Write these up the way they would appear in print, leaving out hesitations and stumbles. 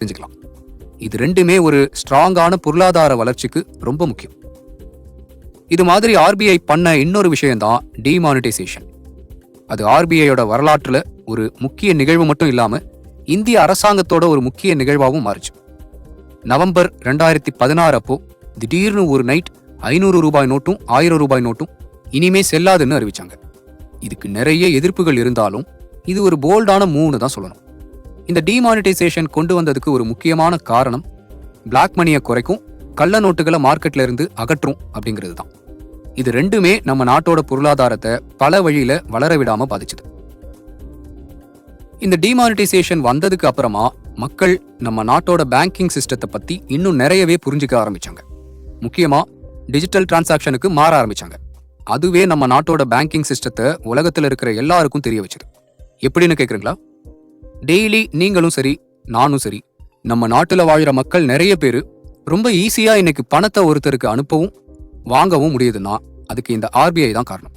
தெரிஞ்சுக்கலாம். இது ரெண்டுமே ஒரு ஸ்ட்ராங்கான பொருளாதார வளர்ச்சிக்கு ரொம்ப முக்கியம். இது மாதிரி ஆர்பிஐ பண்ண இன்னொரு விஷயம்தான் டிமானிட்டைசேஷன். அது ஆர்பிஐயோட வரலாற்றுல ஒரு முக்கிய நிகழ்வு மட்டும் இல்லாம இந்திய அரசாங்கத்தோட ஒரு முக்கிய நிகழ்வாகவும் மாறுச்சு. நவம்பர் 2016 அப்போ திடீர்னு ஒரு நைட் 500 ரூபாய் நோட்டும் 1000 ரூபாய் நோட்டும் இனிமே செல்லாதுன்னு அறிவிச்சாங்க. இதுக்கு நிறைய எதிர்ப்புகள் இருந்தாலும் இது ஒரு போல்டான மூவ்னு தான் சொல்லணும். இந்த டிமானிட்டைசேஷன் கொண்டு வந்ததுக்கு ஒரு முக்கியமான காரணம் பிளாக் மணியை குறைக்கும், கள்ள நோட்டுகளை மார்க்கெட்ல இருந்து அகற்றும் அப்படிங்கிறது தான். இது ரெண்டுமே நம்ம நாட்டோட பொருளாதாரத்தை பல வழியில வளர விடாம பாதிச்சுது. இந்த டிமானிட்டைசேஷன் வந்ததுக்கு அப்புறமா மக்கள் நம்ம நாட்டோட பேங்கிங் சிஸ்டத்தை பத்தி இன்னும் நிறையவே புரிஞ்சுக்க ஆரம்பிச்சாங்க. முக்கியமா டிஜிட்டல் டிரான்சாக்ஷனுக்கு மாற ஆரம்பிச்சாங்க. அதுவே நம்ம நாட்டோட பேங்கிங் சிஸ்டத்தை உலகத்துல இருக்கிற எல்லாருக்கும் தெரிய வச்சது. எப்படின்னு கேக்குறீங்களா? டெய்லி நீங்களும் சரி நானும் சரி நம்ம நாட்டுல வாழ்ற மக்கள் நிறைய பேரு ரொம்ப ஈஸியா இன்னைக்கு பணத்தை ஒருத்தருக்கு அனுப்பவும் வாங்கவும் முடியுதுன்னா அதுக்கு இந்த ஆர்பிஐ தான் காரணம்.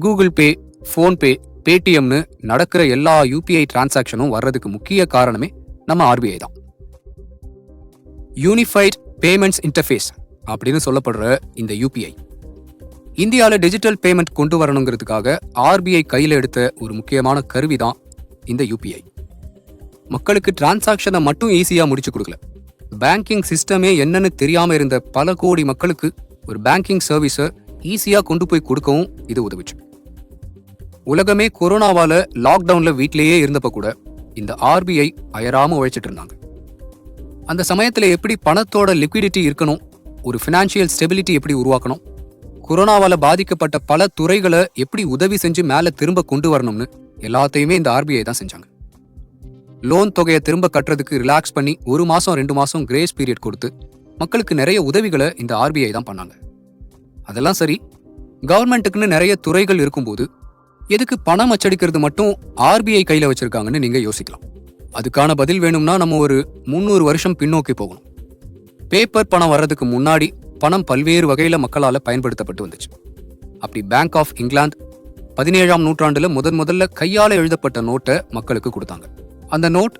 கூகுள் பே, போன்பே, பேடிஎம்னு நடக்கிற எல்லா யூபிஐ டிரான்சாக்ஷனும் வர்றதுக்கு முக்கிய காரணமே நம்ம ஆர்பிஐ தான். யூனிஃபைட் பேமெண்ட்ஸ் இன்டர்ஃபேஸ் அப்படின்னு சொல்லப்படுற இந்த யூபிஐ இந்தியாவில் டிஜிட்டல் பேமெண்ட் கொண்டு வரணுங்கிறதுக்காக ஆர்பிஐ கையில் எடுத்த ஒரு முக்கியமான கருவி தான் இந்த யூபிஐ. மக்களுக்கு டிரான்சாக்ஷனை மட்டும் ஈஸியா முடிச்சு கொடுக்கல, பேங்கிங் சிஸ்டமே என்னன்னு தெரியாம இருந்த பல கோடி மக்களுக்கு ஒரு பேங்கிங் சர்வீஸை ஈஸியா கொண்டு போய் கொடுக்கவும் இது உதவிச்சு. உலகமே கொரோனாவால லாக்டவுன்ல வீட்டிலேயே இருந்தப்ப கூட இந்த ஆர்பிஐ அயராம உழைச்சிட்டு இருந்தாங்க. அந்த சமயத்துல எப்படி பணத்தோட லிக்விடிட்டி இருக்கணும், ஒரு ஃபினான்ஷியல் ஸ்டெபிலிட்டி எப்படி உருவாக்கணும், கொரோனாவால பாதிக்கப்பட்ட பல துறைகளை எப்படி உதவி செஞ்சு மேல திரும்ப கொண்டு வரணும்னு எல்லாத்தையுமே இந்த ஆர்பிஐ தான் செஞ்சாங்க. லோன் தொகையை திரும்ப கட்டுறதுக்கு ரிலாக்ஸ் பண்ணி 1 மாசம் 2 மாசம் கிரேஸ் பீரியட் கொடுத்து மக்களுக்கு நிறைய உதவிகளை இந்த ஆர்பிஐ தான் பண்ணாங்க. அதெல்லாம் சரி, கவர்மெண்ட்டுக்குன்னு நிறைய துறைகள் இருக்கும்போது எதுக்கு பணம் அச்சடிக்கிறது மட்டும் ஆர்பிஐ கையில வச்சிருக்காங்கன்னு நீங்க யோசிக்கலாம். அதுக்கான பதில் வேணும்னா நம்ம ஒரு 300 வருஷம் பின்னோக்கி போகணும். பேப்பர் பணம் வர்றதுக்கு முன்னாடி பணம் பல்வேறு வகையில மக்களால பயன்படுத்தப்பட்டு வந்துச்சு. அப்படி பேங்க் ஆஃப் இங்கிலாந்து 17ஆம் நூற்றாண்டுல முதல்ல கையால எழுதப்பட்ட நோட்டை மக்களுக்கு கொடுத்தாங்க. அந்த நோட்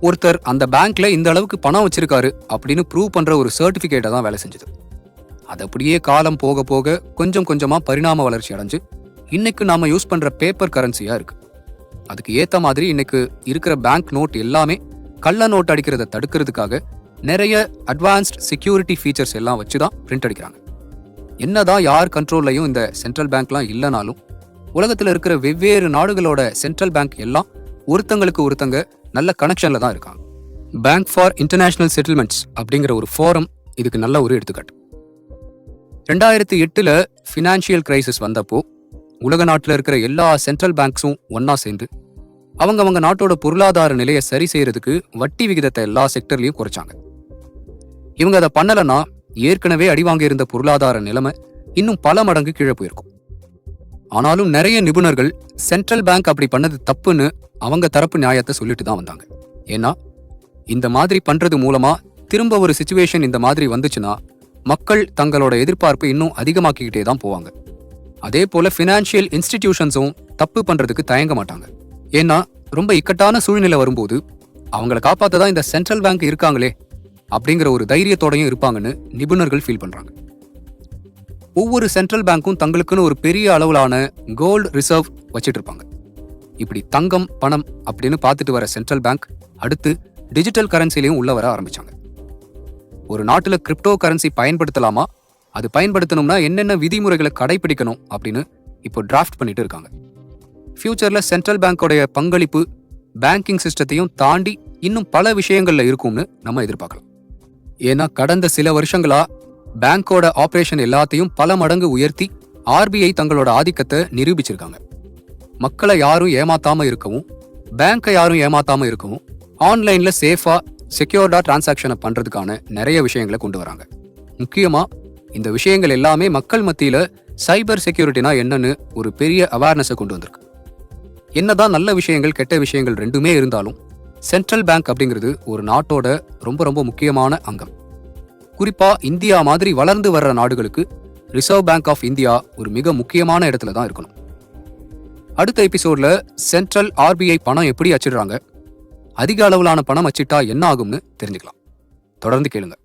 ஒருத்தர் அந்த பேங்க்ல இந்த அளவுக்கு பணம் வச்சிருக்காரு அப்படின்னு ப்ரூவ் பண்ற ஒரு சர்டிபிகேட்டை தான் வேலை செஞ்சது. அது அப்படியே காலம் போக போக கொஞ்சம் கொஞ்சமா பரிணாம வளர்ச்சி அடைஞ்சு இன்னைக்கு நாம யூஸ் பண்ற பேப்பர் கரன்சியா இருக்கு. அதுக்கு ஏத்த மாதிரி இன்னைக்கு இருக்கிற பேங்க் நோட் எல்லாமே கள்ள நோட் அடிக்கிறத தடுக்கிறதுக்காக நிறைய அட்வான்ஸ்ட் செக்யூரிட்டி ஃபீச்சர்ஸ் எல்லாம் வச்சுதான் பிரிண்ட் அடிக்கிறாங்க. என்னதான் யார் கண்ட்ரோல்லையும் இந்த சென்ட்ரல் பேங்க்லாம் இல்லைனாலும் உலகத்துல இருக்கிற வெவ்வேறு நாடுகளோட சென்ட்ரல் பேங்க் எல்லாம் ஒருத்தங்களுக்கு ஒருத்தங்க நல்ல கனெக்ஷன்ல தான் இருக்காங்க. பேங்க் ஃபார் இன்டர்நேஷனல் செட்டில்மெண்ட்ஸ் அப்படிங்கிற ஒரு ஃபோரம் இதுக்கு நல்ல ஒரு எடுத்துக்காட்டு. 2008 ஃபினான்ஷியல் கிரைசிஸ் வந்தப்போ உலக நாட்டில் இருக்கிற எல்லா சென்ட்ரல் பேங்க்ஸும் ஒன்னா சேர்ந்து அவங்க நாட்டோட பொருளாதார நிலையை சரி செய்யறதுக்கு வட்டி விகிதத்தை எல்லா செக்டர்லயும் குறைச்சாங்க. இவங்க அதை பண்ணலன்னா ஏற்கனவே அடிவாங்க இருந்த பொருளாதார நிலைமை இன்னும் பல மடங்கு கீழே போயிருக்கும். ஆனாலும் நிறைய நிபுணர்கள் சென்ட்ரல் பேங்க் அப்படி பண்ணது தப்புன்னு அவங்க தரப்பு நியாயத்தை சொல்லிட்டு தான் வந்தாங்க. ஏன்னா இந்த மாதிரி பண்றது மூலமா திரும்ப ஒரு சிச்சுவேஷன் இந்த மாதிரி வந்துச்சுன்னா மக்கள் தங்களோட எதிர்பார்ப்பை இன்னும் அதிகமாக்கிக்கிட்டே தான் போவாங்க. அதே போல ஃபினான்ஷியல் இன்ஸ்டிடியூஷன்ஸும் தப்பு பண்றதுக்கு தயங்க மாட்டாங்க. ஏன்னா ரொம்ப இக்கட்டான சூழ்நிலை வரும்போது அவங்களை காப்பாத்த தான் இந்த சென்ட்ரல் பேங்க் இருக்காங்களே அப்படிங்கிற ஒரு தைரியத்தோடையும் இருப்பாங்கன்னு நிபுணர்கள் ஃபீல் பண்றாங்க. ஒவ்வொரு சென்ட்ரல் பேங்க்கும் தங்களுக்குன்னு ஒரு பெரிய அளவிலான கோல்டு ரிசர்வ் வச்சிட்டு இருப்பாங்க. இப்படி தங்கம், பணம் அப்படின்னு பார்த்துட்டு வர சென்ட்ரல் பேங்க் அடுத்து டிஜிட்டல் கரன்சிலையும் உள்ள வர ஆரம்பிச்சாங்க. ஒரு நாட்டுல கிரிப்டோ கரன்சி பயன்படுத்தலாமா, அது பயன்படுத்தணும்னா என்னென்ன விதிமுறைகளை கடைபிடிக்கணும் அப்படின்னு இப்போ டிராஃப்ட் பண்ணிட்டு இருக்காங்க. ஃபியூச்சர்ல சென்ட்ரல் பேங்கோடைய பங்களிப்பு பேங்கிங் சிஸ்டத்தையும் தாண்டி இன்னும் பல விஷயங்கள்ல இருக்கும்னு நம்ம எதிர்பார்க்கலாம். ஏன்னா கடந்த சில வருஷங்களா பேங்கோட ஆபரேஷன் எல்லாத்தையும் பல மடங்கு உயர்த்தி ஆர்பிஐ தங்களோட ஆதிக்கத்தை நிரூபிச்சிருக்காங்க. மக்களை யாரும் ஏமாத்தாம இருக்கவும், பேங்கை யாரும் ஏமாத்தாம இருக்கவும் ஆன்லைன்ல சேஃபா செக்யூர்டா டிரான்சாக்ஷனை பண்றதுக்கான நிறைய விஷயங்களை கொண்டு வராங்க. முக்கியமா இந்த விஷயங்கள் எல்லாமே மக்கள் மத்தியில சைபர் செக்யூரிட்டினா என்னன்னு ஒரு பெரிய அவேர்னஸை கொண்டு வந்திருக்கு. என்னதான் நல்ல விஷயங்கள் கெட்ட விஷயங்கள் ரெண்டுமே இருந்தாலும் சென்ட்ரல் பேங்க் அப்படிங்கிறது ஒரு நாட்டோட ரொம்ப ரொம்ப முக்கியமான அங்கம். குறிப்பா இந்தியா மாதிரி வளர்ந்து வர்ற நாடுகளுக்கு ரிசர்வ் பேங்க் ஆஃப் இந்தியா ஒரு மிக முக்கியமான இடத்துல தான் இருக்கணும். அடுத்த எபிசோட்ல சென்ட்ரல் ஆர்பிஐ பணம் எப்படி அச்சிடுறாங்க, அதிக அளவிலான பணம் வச்சிட்டா என்ன ஆகும்னு தெரிஞ்சுக்கலாம். தொடர்ந்து கேளுங்க.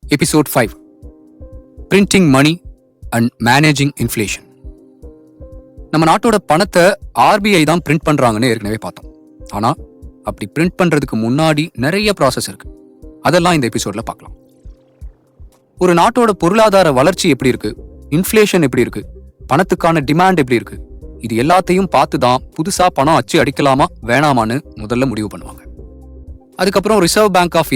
Episode 5, printing money and managing inflation. நம்ம நாட்டோட பணத்தை ஆர்பிஐ தான் பிரிண்ட் பண்றாங்கன்னு ஏற்கனவே பார்த்தோம். ஆனா அப்படி பிரிண்ட் பண்றதுக்கு முன்னாடி நிறைய ப்ராசஸ் இருக்கு. அதெல்லாம் இந்த எபிசோட்ல பார்க்கலாம். ஒரு நாட்டோட பொருளாதார வளர்ச்சி எப்படி இருக்கு, இன்ஃப்ளேஷன் எப்படி இருக்கு, பணத்துக்கான டிமாண்ட் எப்படி இருக்கு, இது எல்லாத்தையும் பார்த்து தான் புதுசா பணம் அச்சு அடிக்கலாமா வேணாமான்னு முதல்ல முடிவு பண்ணுவாங்க. அதுக்கப்புறம் ரிசர்வ் பேங்க் ஆஃப்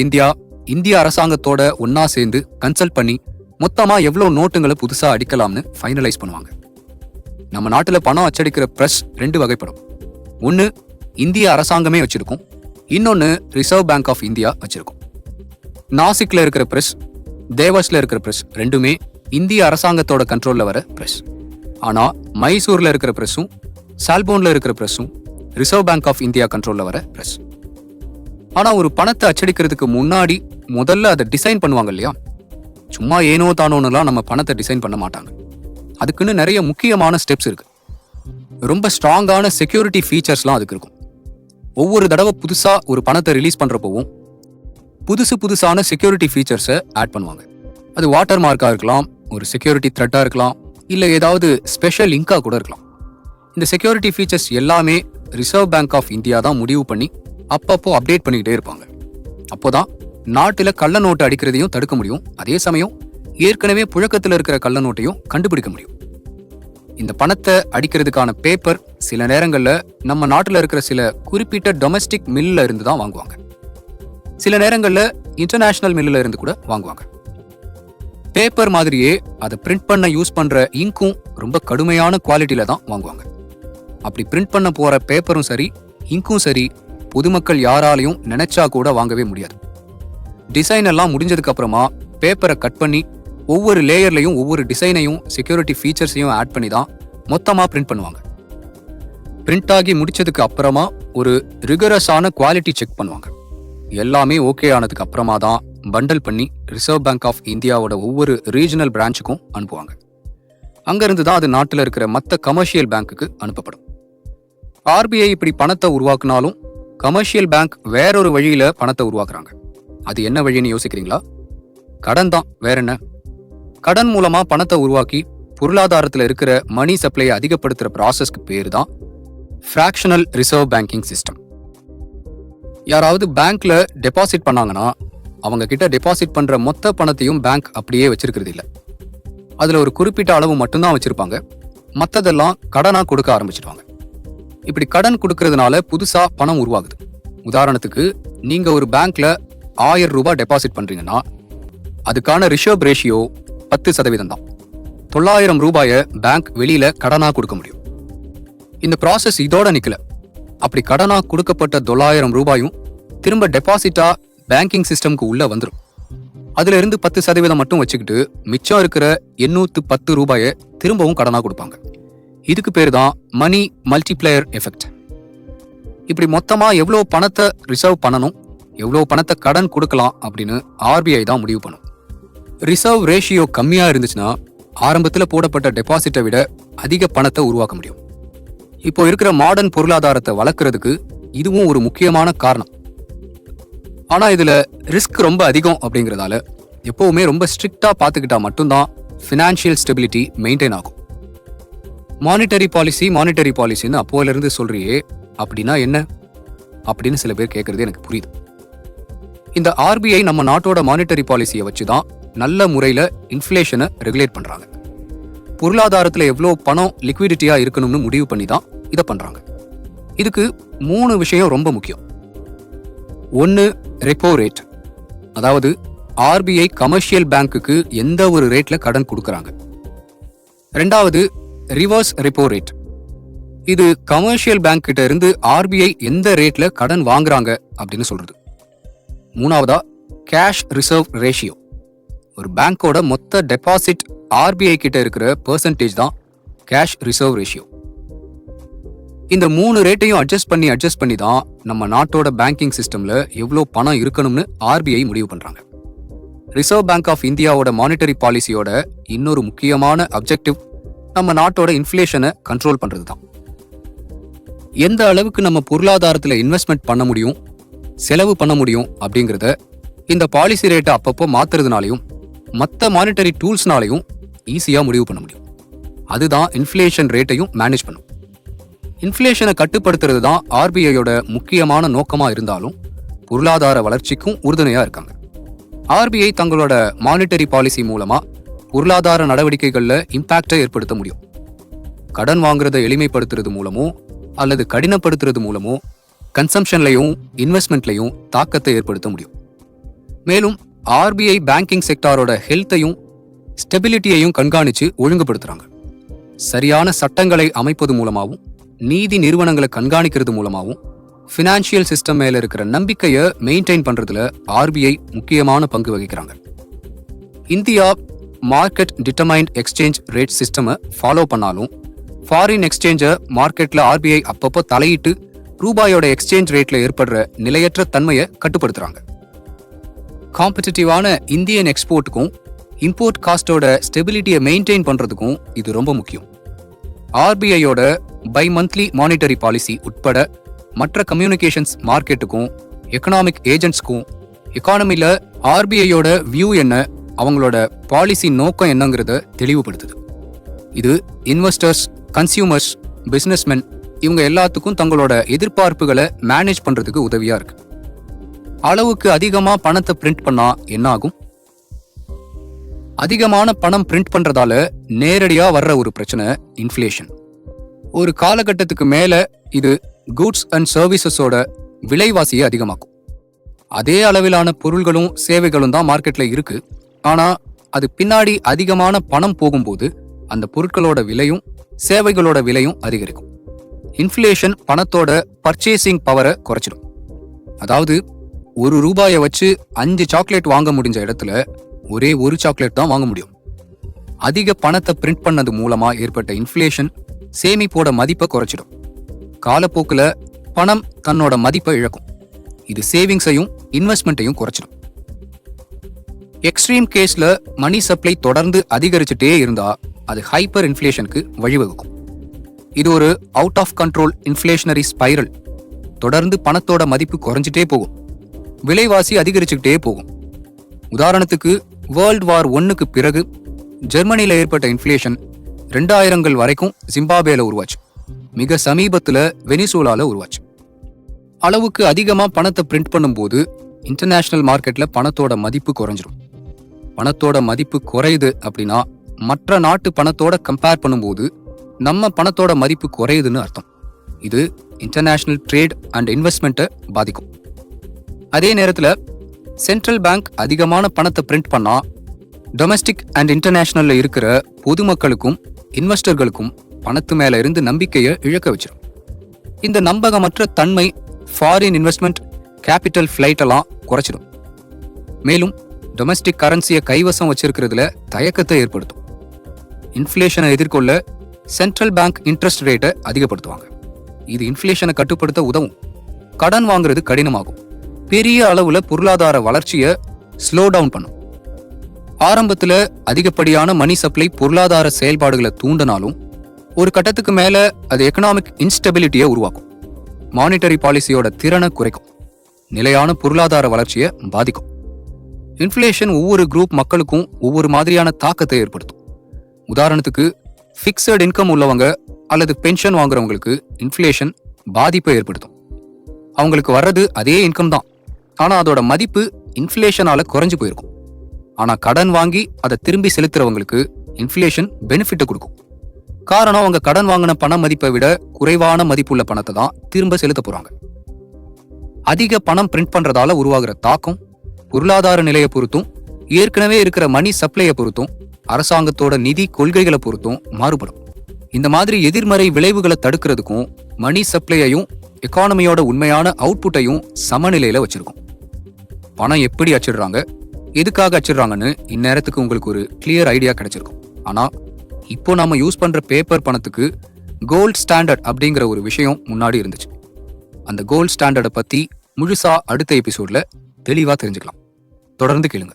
இந்திய அரசாங்கத்தோட ஒன்னா சேர்ந்து கன்சல்ட் பண்ணி மொத்தமா எவ்வளவு நோட்டுங்களை புதுசா அடிக்கலாம்னு ஃபைனலைஸ் பண்ணுவாங்க. நம்ம நாட்டுல பணம் அச்சடிக்கிற பிரஸ் 2 வகைப்படும். ஒன்னு இந்திய அரசாங்கமே வச்சிருக்கும், இன்னொன்னு ரிசர்வ் பேங்க் ஆஃப் இந்தியா வச்சிருக்கும். நாசிக்ல இருக்கிற பிரஸ், தேவஸ்ல இருக்கிற பிரஸ் ரெண்டுமே இந்திய அரசாங்கத்தோட கண்ட்ரோல்ல வர பிரஸ். ஆனா மைசூர்ல இருக்கிற பிரஸும் சால்போன்ல இருக்கிற பிரஸும் ரிசர்வ் பேங்க் ஆஃப் இந்தியா கண்ட்ரோல்ல வர பிரஸ். ஆனா ஒரு பணத்தை அச்சடிக்கிறதுக்கு முன்னாடி முதல்ல அதை டிசைன் பண்ணுவாங்க இல்லையா? சும்மா ஏனோ தானோன்னுலாம் நம்ம பணத்தை டிசைன் பண்ண மாட்டாங்க. அதுக்குன்னு நிறைய முக்கியமான ஸ்டெப்ஸ் இருக்கு. ரொம்ப ஸ்ட்ராங்கான செக்யூரிட்டி ஃபீச்சர்ஸ்லாம் அதுக்கு இருக்கும். ஒவ்வொரு தடவை புதுசா ஒரு பணத்தை ரிலீஸ் பண்றப்பவும் புதுசான செக்யூரிட்டி ஃபீச்சர்ஸை ஆட் பண்ணுவாங்க. அது வாட்டர் மார்க்கா இருக்கலாம், ஒரு செக்யூரிட்டி த்ரெட்டா இருக்கலாம், இல்ல ஏதாவது ஸ்பெஷல் லிங்கா கூட இருக்கலாம். இந்த செக்யூரிட்டி ஃபீச்சர்ஸ் எல்லாமே ரிசர்வ் பேங்க் ஆஃப் இந்தியா தான் முடிவு பண்ணி அப்பப்போ அப்டேட் பண்ணிக்கிட்டே இருப்பாங்க. அப்போதான் நாட்டுல கள்ள நோட்டு அடிக்கிறதையும் தடுக்க முடியும், அதே சமயம் ஏற்கனவே புழக்கத்தில் இருக்கிற கள்ள நோட்டையும் கண்டுபிடிக்க முடியும். இந்த பணத்தை அடிக்கிறதுக்கான பேப்பர் சில நேரங்கள்ல நம்ம நாட்டுல இருக்கிற சில குறிப்பிட்ட டொமஸ்டிக் மில்ல இருந்து தான் வாங்குவாங்க. சில நேரங்கள்ல இன்டர்நேஷனல் மில்லுல இருந்து கூட வாங்குவாங்க. பேப்பர் மாதிரியே அதை பிரிண்ட் பண்ண யூஸ் பண்ற இங்கும் ரொம்ப கடுமையான குவாலிட்டியில தான் வாங்குவாங்க. அப்படி பிரிண்ட் பண்ண போற பேப்பரும் சரி, இங்கும் சரி, பொதுமக்கள் யாராலையும் நினைச்சா கூட வாங்கவே முடியாது. டிசைன் எல்லாம் முடிஞ்சதுக்கு அப்புறமா பேப்பரை கட் பண்ணி ஒவ்வொரு லேயர்லையும் ஒவ்வொரு டிசைனையும் செக்யூரிட்டி ஃபீச்சர்ஸையும் ஆட் பண்ணி தான் மொத்தமா பிரிண்ட் பண்ணுவாங்க. பிரிண்ட் ஆகி முடிச்சதுக்கு அப்புறமா ஒரு ரிகரஸான குவாலிட்டி செக் பண்ணுவாங்க. எல்லாமே ஓகே ஆனதுக்கு அப்புறமா தான் பண்டல் பண்ணி ரிசர்வ் பேங்க் ஆஃப் இந்தியாவோட ஒவ்வொரு ரீஜனல் பிரான்ச்சுக்கும் அனுப்புவாங்க. அங்கிருந்து தான் அது நாட்டில் இருக்கிற மற்ற கமர்ஷியல் பேங்க்குக்கு அனுப்பப்படும். ஆர்பிஐ இப்படி பணத்தை உருவாக்குனாலும் கமர்ஷியல் பேங்க் வேறொரு வழியில பணத்தை உருவாக்குறாங்க. அது என்ன வழின்னு யோசிக்கிறீங்களா? கடன் தான், வேற என்ன? கடன் மூலமா பணத்தை உருவாக்கி பொருளாதாரத்தில் இருக்கிற மணி சப்ளையை அதிகப்படுத்துற ப்ராசஸ்க்கு பேரு தான் ஃப்ராக்ஷனல் ரிசர்வ் பேங்கிங் சிஸ்டம். யாராவது பேங்க்ல டெபாசிட் பண்ணாங்கன்னா அவங்க கிட்ட டெபாசிட் பண்ற மொத்த பணத்தையும் பேங்க் அப்படியே வச்சிருக்கிறது இல்ல. அதுல ஒரு குறிப்பிட்ட அளவு மட்டும்தான் வச்சிருப்பாங்க, மத்ததெல்லாம் கடனா கொடுக்க ஆரம்பிச்சிடுவாங்க. இப்படி கடன் கொடுக்கறதுனால புதுசா பணம் உருவாகுது. உதாரணத்துக்கு நீங்க ஒரு பேங்க்ல 1000 ரூபாய் டெபாசிட் பண்றீங்கன்னா அதுக்கான ரிசர்வ் ரேஷியோ 10% தான். 900 ரூபாயை பேங்க் வெளியில கடனா கொடுக்க முடியும். இந்த ப்ராசஸ் இதோட நிக்கல. அப்படி கடனா கொடுக்கப்பட்ட 900 ரூபாயும் திரும்ப டெபாசிட்டா பேங்கிங் சிஸ்டம்க்கு உள்ள வந்துடும். அதுல இருந்து 10% மட்டும் வச்சுக்கிட்டு மிச்சம் இருக்கிற 810 ரூபாயை திரும்பவும் கடனா கொடுப்பாங்க. இதுக்கு பேர் தான் மணி மல்டிப்ளையர் எஃபெக்ட். இப்படி மொத்தமா எவ்வளவு பணத்தை ரிசர்வ் பண்ணணும், எவ்வளவு பணத்தை கடன் கொடுக்கலாம் அப்படின்னு ஆர்பிஐ தான் முடிவு பண்ணும். ரிசர்வ் ரேஷியோ கம்மியா இருந்துச்சுன்னா ஆரம்பத்துல போடப்பட்ட டெபாசிட்டை விட அதிக பணத்தை உருவாக்க முடியும். இப்போ இருக்கிற மாடர்ன் பொருளாதாரத்தை வளர்க்கறதுக்கு இதுவும் ஒரு முக்கியமான காரணம். ஆனா இதுல ரிஸ்க் ரொம்ப அதிகம் அப்படிங்கறதால எப்பவுமே ரொம்ப ஸ்ட்ரிக்டா பாத்துக்கிட்டா மட்டும்தான் ஃபினான்ஷியல் ஸ்டெபிலிட்டி மெயின்டைன் ஆகும். மானிட்டரி பாலிசின்னு அப்போல இருந்து சொல்றியே, அப்படின்னா என்ன அப்படின்னு சில பேர் கேட்கறது எனக்கு புரியுது. இந்த ஆர்பிஐ நம்ம நாட்டோட மானிட்டரி பாலிசியை வச்சுதான் நல்ல முறையில இன்ஃப்ளேஷனை ரெகுலேட் பண்றாங்க. பொருளாதாரத்துல எவ்வளவு பணம் லிக்விடிட்டியா இருக்கணும்னு முடிவு பண்ணி தான் இதை பண்றாங்க. இதுக்கு 3 விஷயம் ரொம்ப முக்கியம். ஒன்னு ரெப்போ ரேட், அதாவது ஆர்பிஐ கமர்ஷியல் பேங்க்குக்கு எந்த ஒரு ரேட்ல கடன் கொடுக்கறாங்க. ரெண்டாவது ரிவர்ஸ் ரெப்போ ரேட், இது கமர்ஷியல் பேங்க் கிட்ட இருந்து ஆர்பிஐ எந்த ரேட்ல கடன் வாங்குறாங்க அப்படின்னு சொல்றது. மூணாவதா கேஷ் ரிசர்வ் ரேஷியோ, ஒரு பேங்கோட மொத்த டெபாசிட் ஆர்பிஐ கிட்ட இருக்கிற பெர்சன்டேஜ் தான் கேஷ் ரிசர்வ் ரேஷியோ. இந்த 3 ரேட்டையும் அட்ஜஸ்ட் பண்ணி தான் நம்ம நாட்டோட பேங்கிங் சிஸ்டம்ல எவ்வளோ பணம் இருக்கணும்னு ஆர்பிஐ முடிவு பண்றாங்க. ரிசர்வ் பேங்க் ஆஃப் இந்தியாவோட மானிட்டரி பாலிசியோட இன்னொரு முக்கியமான அப்ஜெக்டிவ் நம்ம நாட்டோட இன்ஃப்ளேஷனை கண்ட்ரோல் பண்றது தான். எந்த அளவுக்கு நம்ம பொருளாதாரத்துல இன்வெஸ்ட்மெண்ட் பண்ண முடியும், செலவு பண்ண முடியும் அப்படிங்கிறத இந்த பாலிசி ரேட்டை அப்பப்போ மாத்துறதுனாலையும் மற்ற மானிட்டரி டூல்ஸ்னாலையும் ஈஸியா முடிவு பண்ண முடியும். அதுதான் இன்ஃப்ளேஷன் ரேட்டையும் மேனேஜ் பண்ணும். இன்ஃப்ளேஷனை கட்டுப்படுத்துறது தான் ஆர்பிஐயோட முக்கியமான நோக்கமா இருந்தாலும் பொருளாதார வளர்ச்சிக்கும் உறுதுணையா இருக்காங்க. ஆர்பிஐ தங்களோட மானிட்டரி பாலிசி மூலமா பொருளாதார நடவடிக்கைகள்ல இம்பாக்டை ஏற்படுத்த முடியும். கடன் வாங்குறத எளிமைப்படுத்துறது மூலமோ அல்லது கடினப்படுத்துறது மூலமோ கன்சம்ஷன்லையும் இன்வெஸ்ட்மெண்ட்லையும் தாக்கத்தை ஏற்படுத்த முடியும். மேலும் ஆர்பிஐ பேங்கிங் செக்டாரோட ஹெல்த்தையும் ஸ்டெபிலிட்டியையும் கண்காணிச்சு ஒழுங்குபடுத்துறாங்க. சரியான சட்டங்களை அமைப்பது மூலமாகவும் நீதி நிறுவனங்களை கண்காணிக்கிறது மூலமாகவும் ஃபினான்ஷியல் சிஸ்டம் மேல இருக்கிற நம்பிக்கையை மெயின்டைன் பண்றதுல ஆர்பிஐ முக்கியமான பங்கு வகிக்கிறாங்க. India market determined exchange rate சிஸ்டமை ஃபாலோ பண்ணாலும் ஃபாரின் எக்ஸ்சேஞ்சை மார்க்கெட்ல ஆர்பிஐ அப்பப்போ தலையிட்டு ரூபாயோட எக்ஸ்சேஞ்ச் ரேட்ல ஏற்படுற நிலையற்ற தன்மையை கட்டுப்படுத்துறாங்க. காம்படிட்டிவான இந்தியன் எக்ஸ்போர்ட்டுக்கும் இம்போர்ட் காஸ்டோட ஸ்டெபிலிட்டியை மெயின்டைன் பண்றதுக்கும் இது ரொம்ப முக்கியம். ஆர்பிஐயோட பை மந்த்லி மானிட்டரி பாலிசி உட்பட மற்ற கம்யூனிகேஷன்ஸ் மார்க்கெட்டுக்கும் எக்கனாமிக் ஏஜென்ட்ஸ்க்கும் எக்கானமில ஆர்பிஐயோட வியூ என்ன, அவங்களோட பாலிசி நோக்கம் என்னங்கிறத தெளிவுபடுத்துது. இது இன்வெஸ்டர்ஸ், கன்சியூமர்ஸ், பிசினஸ்மென் இவங்க எல்லாத்துக்கும் தங்களோட எதிர்பார்ப்புகளை மேனேஜ் பண்றதுக்கு உதவியா இருக்கு. அளவுக்கு அதிகமா பணத்தை பிரிண்ட் பண்ணா என்ன ஆகும்? அதிகமான பணம் பிரிண்ட் பண்றதால நேரடியா வர்ற ஒரு பிரச்சனை இன்ஃப்ளேஷன். ஒரு காலகட்டத்துக்கு மேல இது கூட்ஸ் அண்ட் சர்வீசஸோட விலைவாசியை அதிகமாக்கும். அதே அளவிலான பொருள்களும் சேவைகளும் தான் மார்க்கெட்ல இருக்கு. ஆனா அது பின்னாடி அதிகமான பணம் போகும்போது அந்த பொருட்களோட விலையும் சேவைகளோட விலையும் அதிகரிக்கும். இன்ஃப்ளேஷன் பணத்தோட பர்ச்சேசிங் பவரை குறைச்சிடும். அதாவது ₹1 வச்சு 5 சாக்லேட் வாங்க முடிஞ்ச இடத்துல ஒரே ஒரு சாக்லேட் தான் வாங்க முடியும். அதிக பணத்தை பிரிண்ட் பண்ணது மூலமா ஏற்பட்ட இன்ஃப்ளேஷன் சேமிப்போட மதிப்பை குறைச்சிடும். காலப்போக்குல பணம் தன்னோட மதிப்பை இழக்கும். இது சேவிங்ஸையும் இன்வெஸ்ட்மெண்ட்டையும் குறைச்சிடும். எக்ஸ்ட்ரீம் கேஸ்ல மணி சப்ளை தொடர்ந்து அதிகரிச்சுட்டே இருந்தா அது ஹைப்பர் இன்ஃப்ளேஷனுக்கு வழிவகுக்கும். இது ஒரு out of control inflationary spiral. தொடர்ந்து பணத்தோட மதிப்பு குறைஞ்சிட்டே போகும், விலைவாசி அதிகரிச்சுக்கிட்டே போகும். உதாரணத்துக்கு வேர்ல்ட் வார் 1க்கு பிறகு ஜெர்மனியில ஏற்பட்ட இன்ஃப்ளேஷன் 2000கள் வரைக்கும் ஜிம்பாப்வேல உருவாச்சு. மிக சமீபத்துல வெனிசுலால உருவாச்சு. அளவுக்கு அதிகமா பணத்தை பிரிண்ட் பண்ணும்போது இன்டர்நேஷனல் மார்க்கெட்ல பணத்தோட மதிப்பு குறைஞ்சிடும். பணத்தோட மதிப்பு குறையுது அப்படின்னா மற்ற நாட்டு பணத்தோட கம்பேர் பண்ணும்போது நம்ம பணத்தோட மதிப்பு குறையுதுன்னு அர்த்தம். இது இன்டர்நேஷனல் ட்ரேட் அண்ட் இன்வெஸ்ட்மெண்ட்டை பாதிக்கும். அதே நேரத்தில் சென்ட்ரல் பேங்க் அதிகமான பணத்தை பிரிண்ட் பண்ணா டொமஸ்டிக் அண்ட் இன்டர்நேஷனல்ல இருக்கிற பொதுமக்களுக்கும் இன்வெஸ்டர்களுக்கும் பணத்து மேல இருந்து நம்பிக்கையை இழக்க வச்சிடும். இந்த நம்பகமற்ற தன்மை ஃபாரின் இன்வெஸ்ட்மெண்ட், கேபிட்டல் ஃபிளைட் எல்லாம் குறைச்சிடும். மேலும் டொமஸ்டிக் கரன்சியை கைவசம் வச்சிருக்கிறதுல தயக்கத்தை ஏற்படுத்தும். இன்ஃப்ளேஷனை எதிர்கொள்ள சென்ட்ரல் பேங்க் இன்ட்ரெஸ்ட் ரேட்டை அதிகப்படுத்துவாங்க. இது இன்ஃப்ளேஷனை கட்டுப்படுத்த உதவும். கடன் வாங்குறது கடினமாகும். பெரிய அளவுல பொருளாதார வளர்ச்சியை ஸ்லோ டவுன் பண்ணும். ஆரம்பத்துல அதிகப்படியான மணி சப்ளை பொருளாதார செயல்பாடுகளை தூண்டினாலும் ஒரு கட்டத்துக்கு மேல அது எக்கனாமிக் இன்ஸ்டெபிலிட்டியை உருவாக்கும். மானிட்டரி பாலிசியோட திறனை குறைக்கும். நிலையான பொருளாதார வளர்ச்சியை பாதிக்கும். இன்ஃப்ளேஷன் ஒவ்வொரு குரூப் மக்களுக்கும் ஒவ்வொரு மாதிரியான தாக்கத்தை ஏற்படுத்தும். உதாரணத்துக்கு ஃபிக்ஸட் இன்கம் உள்ளவங்க அல்லது பென்ஷன் வாங்குறவங்களுக்கு இன்ஃப்ளேஷன் பாதிப்பை ஏற்படுத்தும். அவங்களுக்கு வர்றது அதே இன்கம் தான், ஆனா அதோட மதிப்பு இன்ஃப்ளேஷனால குறைஞ்சு போயிருக்கும். ஆனா கடன் வாங்கி அதை திரும்பி செலுத்துறவங்களுக்கு இன்ஃப்ளேஷன் பெனிஃபிட்டை கொடுக்கும். காரணம், அவங்க கடன் வாங்கின பண மதிப்பை விட குறைவான மதிப்புள்ள பணத்தை தான் திரும்ப செலுத்த போறாங்க. அதிக பணம் பிரிண்ட் பண்றதால உருவாகிற தாக்கம் பொருளாதார நிலையை பொறுத்தும், ஏற்கனவே இருக்கிற மணி சப்ளையை பொறுத்தும், அரசாங்கத்தோட நிதி கொள்கைகளை பொறுத்தும் மாறுபடும். இந்த மாதிரி எதிர்மறை விளைவுகளை தடுக்கிறதுக்கும் மணி சப்ளையையும் எக்கானமியோட உண்மையான அவுட்புட்டையும் சமநிலையில வச்சிருக்கும். பணம் எப்படி அச்சிடுறாங்க, எதுக்காக அச்சிடுறாங்கன்னு இந்நேரத்துக்கு உங்களுக்கு ஒரு கிளியர் ஐடியா கிடைச்சிருக்கும். ஆனா இப்போ நாம யூஸ் பண்ற பேப்பர் பணத்துக்கு கோல்ட் ஸ்டாண்டர்ட் அப்படிங்கிற ஒரு விஷயம் முன்னாடி இருந்துச்சு. அந்த கோல்ட் ஸ்டாண்டர்டை பத்தி முழுசா அடுத்த எபிசோட்ல தெளிவா தெரிஞ்சுக்கலாம். தொடர்ந்து கேளுங்க.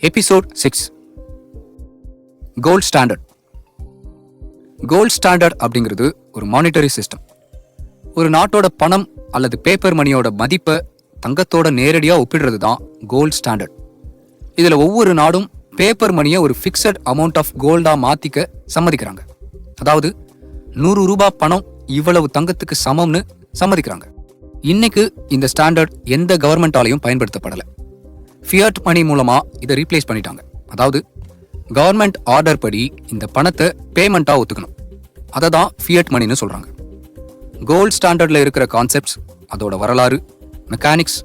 Episode 6, gold standard. Gold standard அப்படிங்கிறது ஒரு மானிட்டரி சிஸ்டம். ஒரு நாட்டோட பணம் அல்லது பேப்பர் மணியோட மதிப்பை தங்கத்தோட நேரடியா ஒப்பிடுறது தான் கோல்ட் ஸ்டாண்டர்ட். இதுல ஒவ்வொரு நாடும் பேப்பர் மணியை ஒரு ஃபிக்ஸட் அமௌண்ட் ஆஃப் கோல்டா மாத்திக்க சம்மதிக்கிறாங்க. அதாவது 100 ரூபாய் பணம் இவ்வளவு தங்கத்துக்கு சமம்னு சம்மதிக்கிறாங்க. இன்னைக்கு இந்த ஸ்டாண்டர்ட் எந்த கவர்மெண்டாலையும் பயன்படுத்தப்படலை. ஃபியட் மணி மூலமா இதை ரீப்ளேஸ் பண்ணிட்டாங்க. அதாவது கவர்மெண்ட் ஆர்டர் படி இந்த பணத்தை பேமெண்டா ஒத்துக்கணும். அதை தான் ஃபியட் மணின்னு சொல்றாங்க. கோல்ட் ஸ்டாண்டர்ட்ல இருக்கிற கான்செப்ட்ஸ், அதோட வரலாறு, மெக்கானிக்ஸ்,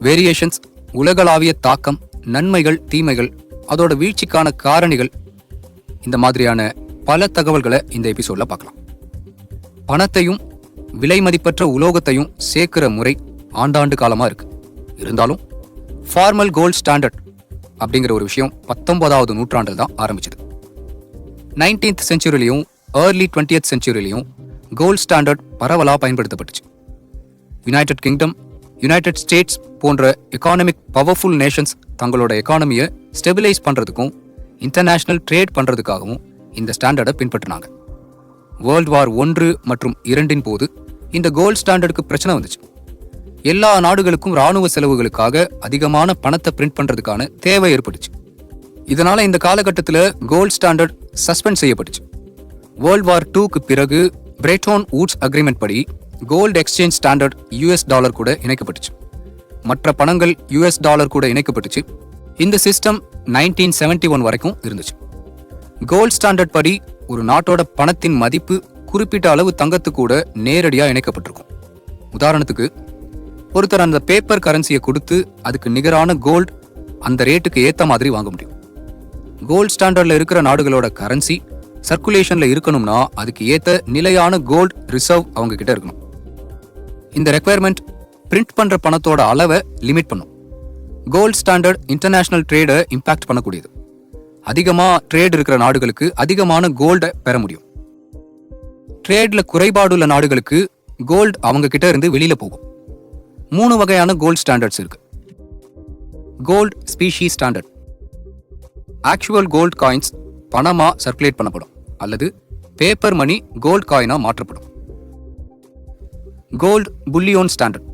வேரியேஷன்ஸ், உலகளாவிய தாக்கம், நன்மைகள், தீமைகள், அதோட வீழ்ச்சிக்கான காரணிகள், இந்த மாதிரியான பல தகவல்களை இந்த எபிசோட்ல பார்க்கலாம். பணத்தையும் விலை மதிப்பற்ற உலோகத்தையும் சேர்க்கிற முறை ஆண்டாண்டு காலமா இருக்கு. இருந்தாலும் ஃபார்மல் கோல்ட் ஸ்டாண்டர்ட் அப்படிங்கிற ஒரு விஷயம் 19வது நூற்றாண்டில் தான் ஆரம்பிச்சது. 19th செஞ்சுரிலையும் ஏர்லி 20th செஞ்சுரிலையும் கோல்ட் ஸ்டாண்டர்ட் பரவலாக பயன்படுத்தப்பட்டுச்சு. யுனைடெட் கிங்டம், யுனைடெட் ஸ்டேட்ஸ் போன்ற எக்கானமிக் பவர்ஃபுல் நேஷன்ஸ் தங்களோட எக்கானமியை ஸ்டெபிலைஸ் பண்றதுக்கும் இன்டர்நேஷனல் ட்ரேட் பண்றதுக்காகவும் இந்த ஸ்டாண்டர்டை பின்பற்றினாங்க. வேர்ல்ட் வார் 1 மற்றும் 2 போது இந்த கோல்ட் ஸ்டாண்டர்டுக்கு பிரச்சனை வந்துச்சு. எல்லா நாடுகளுக்கும் ராணுவ செலவுகளுக்காக அதிகமான பணத்தை பிரிண்ட் பண்றதுக்கான தேவை ஏற்பட்டுச்சு. இதனால இந்த காலகட்டத்தில் கோல்ட் ஸ்டாண்டர்ட் சஸ்பெண்ட் செய்யப்பட்டுச்சு. வேர்ல்ட் வார் 2க்கு பிறகு பிரெட்டோன் வூட்ஸ் அக்ரிமெண்ட் படி gold exchange standard US dollar கூட இணைக்கப்பட்டுச்சு. மற்ற பணங்கள் யூஎஸ் டாலர் கூட இணைக்கப்பட்டுச்சு. இந்த சிஸ்டம் 1971 வரைக்கும் இருந்துச்சு. கோல்ட் ஸ்டாண்டர்ட் படி ஒரு நாட்டோட பணத்தின் மதிப்பு குறிப்பிட்ட அளவு தங்கத்து கூட நேரடியாக இணைக்கப்பட்டிருக்கும். உதாரணத்துக்கு, ஒருத்தர் அந்த பேப்பர் கரன்சியை கொடுத்து அதுக்கு நிகரான கோல்டு அந்த ரேட்டுக்கு ஏற்ற மாதிரி வாங்க முடியும். கோல்ட் ஸ்டாண்டர்ட்ல இருக்கிற நாடுகளோட கரன்சி சர்க்குலேஷன்ல இருக்கணும்னா அதுக்கு ஏற்ற நிலையான கோல்டு ரிசர்வ் அவங்க கிட்ட இருக்கணும். இந்த ரெக்குயர்மெண்ட் பிரிண்ட் பண்ற பணத்தோட அளவை லிமிட் பண்ணும். கோல்ட் ஸ்டாண்டர்ட் இன்டர்நேஷனல் ட்ரேடை இம்பாக்ட் பண்ணக்கூடியது. அதிகமா ட்ரேட் இருக்கிற நாடுகளுக்கு அதிகமான கோல்டை பெற முடியும். ட்ரேட்ல குறைபாடுள்ள நாடுகளுக்கு கோல்டு அவங்க கிட்ட இருந்து வெளியில போகும். 3 வகையான கோல்ட் ஸ்டாண்டர்ட்ஸ் இருக்கு. Gold specie standard. Actual gold coins பணமா சர்க்குலேட் பண்ணப்படும் அல்லது பேப்பர் மணி கோல்ட் காயினா மாற்றப்படும். Gold bullion standard.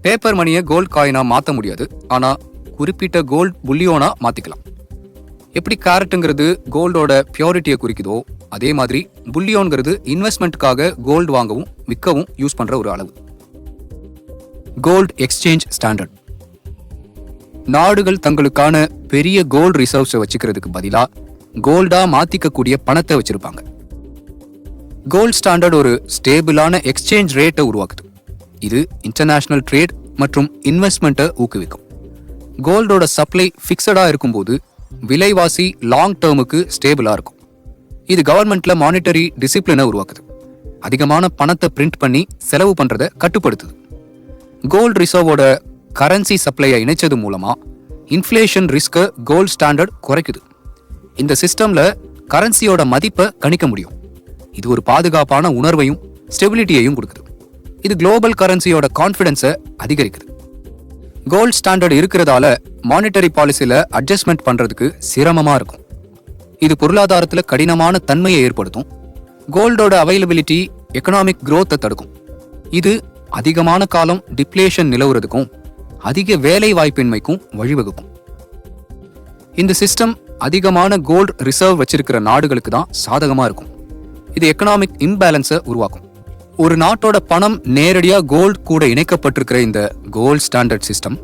பேப்பர் மணியை கோல்ட் காயினா மாற்ற முடியாது, ஆனா குறிப்பிட்ட கோல்ட் புல்லியோனா மாத்திக்கலாம். எப்படி கேரட்டுங்கிறது கோல்டோட பியூரிட்டியை குறிக்குதோ அதே மாதிரி புல்லியோன்கிறது இன்வெஸ்ட்மெண்ட்டுக்காக கோல்டு வாங்கவும் விற்கவும் யூஸ் பண்ற ஒரு அளவு. Gold exchange standard. நாடுகள் தங்களுக்கான பெரிய கோல்டு ரிசர்வ்ஸை வச்சுக்கிறதுக்கு பதிலா கோல்டா மாத்திக்கக்கூடிய பணத்தை வச்சிருப்பாங்க. கோல்ட் ஸ்டாண்டர்ட் ஒரு ஸ்டேபிளான எக்ஸ்சேஞ்ச் ரேட்டை உருவாக்குது. இது இன்டர்நேஷனல் ட்ரேட் மற்றும் இன்வெஸ்ட்மெண்ட்டை ஊக்குவிக்கும். கோல்டோட சப்ளை ஃபிக்ஸடா இருக்கும்போது விலைவாசி லாங் டேர்முக்கு ஸ்டேபிளா இருக்கும். இது கவர்மெண்ட்ல மானிட்டரி டிசிப்ளினை உருவாக்குது. அதிகமான பணத்தை பிரிண்ட் பண்ணி செலவு பண்றதை கட்டுப்படுத்துது. கோல்ட் ரிசர்வோட கரன்சி சப்ளையை இணைச்சது மூலமா இன்ஃப்ளேஷன் ரிஸ்கை கோல்ட் ஸ்டாண்டர்ட் குறைக்குது. இந்த சிஸ்டம்ல கரன்சியோட மதிப்பை கணிக்க முடியும். இது ஒரு பாதுகாப்பான உணர்வையும் ஸ்டெபிலிட்டியையும் கொடுக்குது. இது குளோபல் கரன்சியோட கான்ஃபிடன்ஸை அதிகரிக்குது. கோல்ட் ஸ்டாண்டர்ட் இருக்கிறதால மானிட்டரி பாலிசியில அட்ஜஸ்ட்மெண்ட் பண்றதுக்கு சிரமமா இருக்கும். இது பொருளாதாரத்துல கடினமான தன்மையை ஏற்படுத்தும். கோல்டோட அவைலபிலிட்டி எக்கனாமிக் growth-ஐ தடுக்கும். இது அதிகமான காலம் டிப்ளேஷன் நிலவுறதுக்கும் அதிக வேலை வாய்ப்பின்மைக்கும் வழிவகுக்கும். இந்த சிஸ்டம் அதிகமான கோல்ட் ரிசர்வ் வச்சிருக்கிற நாடுகளுக்கு தான் சாதகமா இருக்கும். இது எக்கனாமிக் இம்பேலன்ஸை உருவாக்கும். ஒரு நாட்டோட பணம் நேரடியா கோல்ட் கூட இணைக்கப்பட்டிருக்கிற இந்த கோல்ட் ஸ்டாண்டர்ட் சிஸ்டம்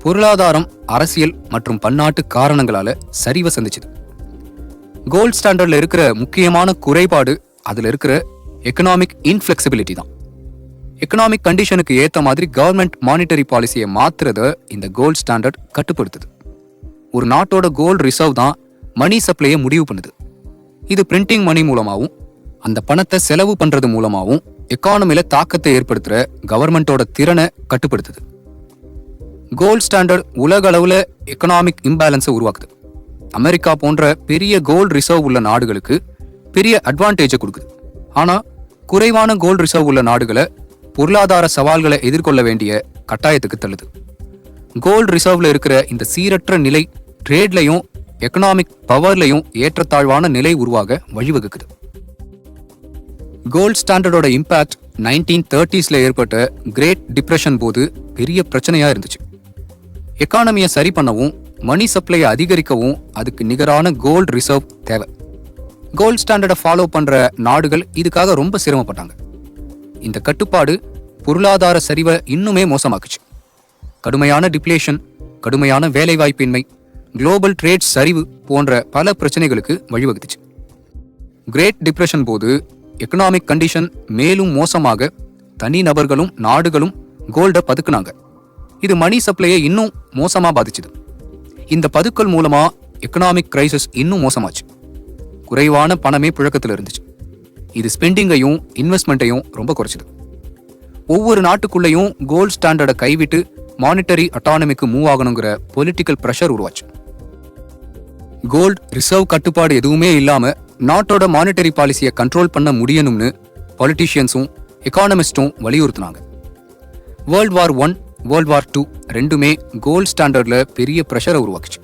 பொருளாதாரம், அரசியல் மற்றும் பன்னாட்டு காரணங்களால சரிவை சந்திச்சுது. கோல்ட் ஸ்டாண்டர்ட்ல இருக்கிற முக்கியமான குறைபாடு அதுல இருக்கிற எக்கனாமிக் இன்ஃபிளெக்சிபிலிட்டி தான். எக்கனாமிக் கண்டிஷனுக்கு ஏத்த மாதிரி கவர்மெண்ட் மானிட்டரி பாலிசியை மாத்துறத இந்த கோல்ட் ஸ்டாண்டர்ட் கட்டுப்படுத்துது. ஒரு நாட்டோட கோல்ட் ரிசர்வ் தான் மணி சப்ளையை முடிவு பண்ணுது. இது பிரிண்டிங் மணி மூலமாகவும் அந்த பணத்தை செலவு பண்றது மூலமாகவும் எக்கானமில தாக்கத்தை ஏற்படுத்துற கவர்மெண்டோட திறனை கட்டுப்படுத்துது. கோல்ட் ஸ்டாண்டர்ட் உலக அளவுல எக்கனாமிக் இம்பேலன்ஸை உருவாக்குது. அமெரிக்கா போன்ற பெரிய கோல்ட் ரிசர்வ் உள்ள நாடுகளுக்கு பெரிய அட்வான்டேஜை கொடுக்குது. ஆனா குறைவான கோல்ட் ரிசர்வ் உள்ள நாடுகளை பொருளாதார சவால்களை எதிர்கொள்ள வேண்டிய கட்டாயத்துக்கு தள்ளுது. கோல்ட் ரிசர்வ்ல இருக்கிற இந்த சீரற்ற நிலை ட்ரேட்லையும் எக்கனாமிக் பவர்லையும் ஏற்றத்தாழ்வான நிலை உருவாக வழிவகுக்குது. கோல்ட் ஸ்டாண்டர்டோட இம்பாக்ட் 1930ஸ்ல ஏற்பட்ட கிரேட் டிப்ரெஷன் போது பெரிய பிரச்சனையா இருந்துச்சு. எக்கானமியை சரி பண்ணவும் மணி சப்ளையை அதிகரிக்கவும் அதுக்கு நிகரான கோல்ட் ரிசர்வ் தேவை. கோல்ட் ஸ்டாண்டர்டை ஃபாலோ பண்ற நாடுகள் இதுக்காக ரொம்ப சிரமப்பட்டாங்க. இந்த கட்டுப்பாடு பொருளாதார சரிவை இன்னுமே மோசமாக்குச்சு. கடுமையான டிப்ளேஷன், கடுமையான வேலைவாய்ப்பின்மை, குளோபல் ட்ரேட் சரிவு போன்ற பல பிரச்சனைகளுக்கு வழிவகுத்துச்சு. கிரேட் டிப்ரெஷன் போது எக்கனாமிக் கண்டிஷன் மேலும் மோசமாக தனிநபர்களும் நாடுகளும் கோல்டை பதுக்குனாங்க. இது மணி சப்ளையை இன்னும் மோசமா பாதிச்சுது. இந்த பதுக்கல் மூலமா எக்கனாமிக் கிரைசிஸ் இன்னும் மோசமாச்சு. குறைவான பணமே புழக்கத்தில் இருந்துச்சு. இது ஸ்பெண்டிங்கையும் இன்வெஸ்ட்மெண்ட்டையும் ரொம்ப குறைச்சிது. ஒவ்வொரு நாட்டுக்குள்ளேயும் கோல்ட் ஸ்டாண்டர்டை கைவிட்டு மானிட்டரி அட்டானமிக்கு மூவ் ஆகணுங்கிற பொலிட்டிக்கல் ப்ரெஷர் உருவாச்சு. கோல்ட் ரிசர்வ் கட்டுப்பாடு எதுவுமே இல்லாம நாட்டோட மானிட்டரி பாலிசியை கண்ட்ரோல் பண்ண முடியணும்னு பொலிட்டீஷியன்ஸும் எக்கானமிஸ்டும் வலியுறுத்தினாங்க. வேர்ல்ட் வார் 1, வேர்ல்ட் வார் 2 ரெண்டுமே கோல்ட் ஸ்டாண்டர்ட்ல பெரிய ப்ரெஷரை உருவாக்குச்சு.